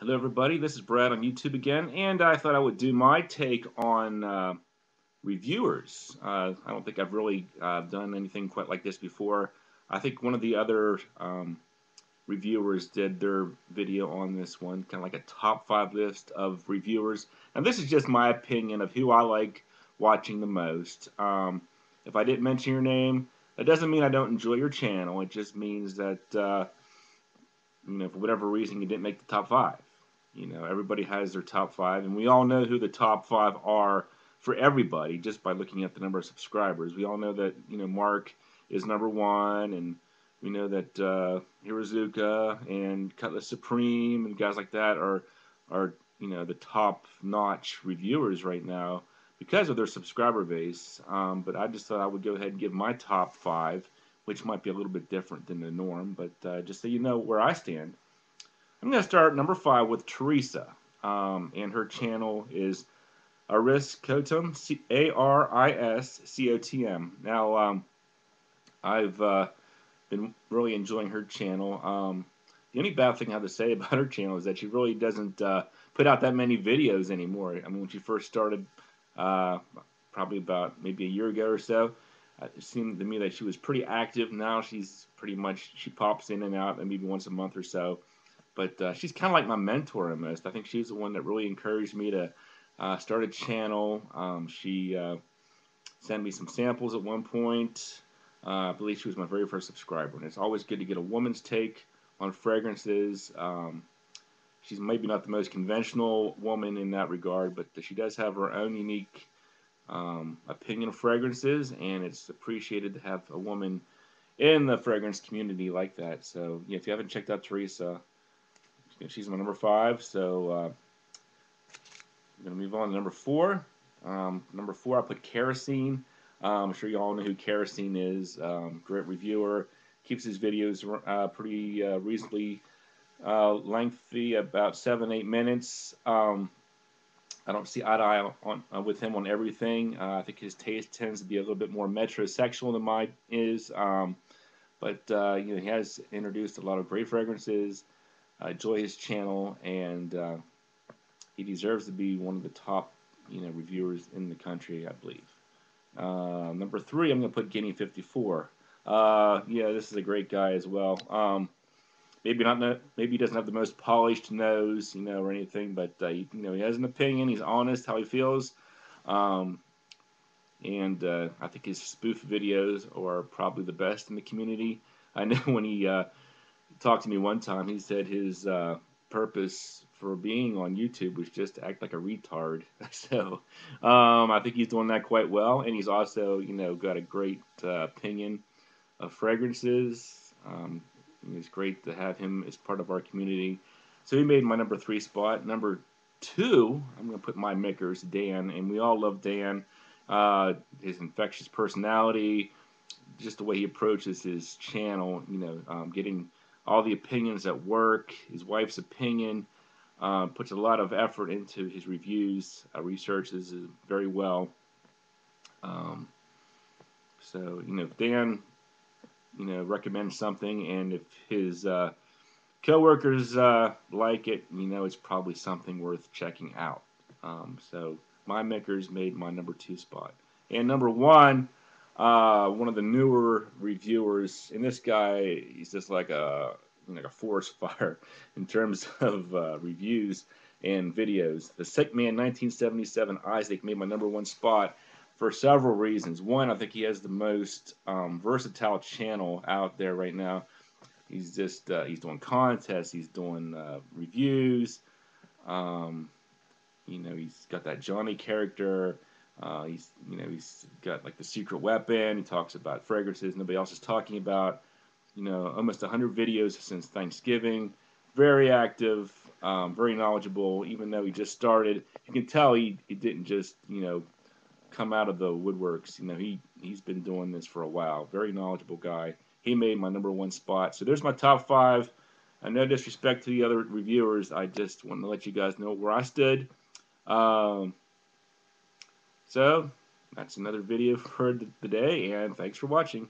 Hello everybody, this is Brad on YouTube again, and I thought I would do my take on reviewers. I don't think I've really done anything quite like this before. I think one of the other reviewers did their video on this one, kind of like a top 5 list of reviewers. And this is just my opinion of who I like watching the most. If I didn't mention your name, that doesn't mean I don't enjoy your channel. It just means that for whatever reason, you didn't make the top 5. Everybody has their top 5, and we all know who the top 5 are for everybody just by looking at the number of subscribers. We all know that Mark is number 1, and we know that Hirozuka and Cutlass Supreme and guys like that are the top-notch reviewers right now because of their subscriber base. But I just thought I would go ahead and give my top 5, which might be a little bit different than the norm, but just so you know where I stand. I'm going to start number 5 with Teresa, and her channel is Ariscotm, A-R-I-S-C-O-T-M. Now, I've been really enjoying her channel. The only bad thing I have to say about her channel is that she really doesn't put out that many videos anymore. I mean, when she first started, probably about maybe a year ago or so, it seemed to me that she was pretty active. Now she's pretty much, she pops in and out maybe once a month or so. But she's kind of like my mentor almost. I think she's the one that really encouraged me to start a channel. She sent me some samples at one point. I believe she was my very first subscriber. And it's always good to get a woman's take on fragrances. She's maybe not the most conventional woman in that regard, but she does have her own unique opinion of fragrances, and it's appreciated to have a woman in the fragrance community like that. So yeah, if you haven't checked out Teresa, she's my number 5. So I'm going to move on to number 4. Number 4, I put Kerosene. I'm sure you all know who Kerosene is. Great reviewer. Keeps his videos pretty reasonably lengthy, about 7-8 minutes. I don't see eye to eye with him on everything. I think his taste tends to be a little bit more metrosexual than mine is. But he has introduced a lot of great fragrances. I enjoy his channel, and he deserves to be one of the top reviewers in the country, I believe. Number 3, I'm going to put Guinea 54. Yeah, this is a great guy as well. Maybe he doesn't have the most polished nose, or anything, but he has an opinion. He's honest how he feels, and I think his spoof videos are probably the best in the community. I know when he talked to me one time, he said his purpose for being on YouTube was just to act like a retard. So I think he's doing that quite well, and he's also got a great opinion of fragrances. It's great to have him as part of our community. So he made my number 3 spot. Number 2, I'm going to put my makers, Dan, and we all love Dan. His infectious personality, just the way he approaches his channel, getting all the opinions at work, his wife's opinion, puts a lot of effort into his reviews, researches it very well. So, if Dan recommends something, and if his coworkers like it, it's probably something worth checking out. So my makers made my number 2 spot. And number 1, one of the newer reviewers, and this guy, he's just like a forest fire in terms of reviews and videos. The Sick Man 1977 Isaac made my number 1 spot for several reasons. One, I think he has the most versatile channel out there right now. He's just he's doing contests, he's doing reviews. He's got that Johnny character. He's got like the secret weapon. He talks about fragrances nobody else is talking about. Almost 100 videos since Thanksgiving. Very active, very knowledgeable. Even though he just started, you can tell he didn't just come out of the woodworks. He's been doing this for a while. Very knowledgeable guy. He made my number 1 spot. So there's my top 5. No disrespect to the other reviewers. I just want to let you guys know where I stood. So that's another video for the day, and thanks for watching.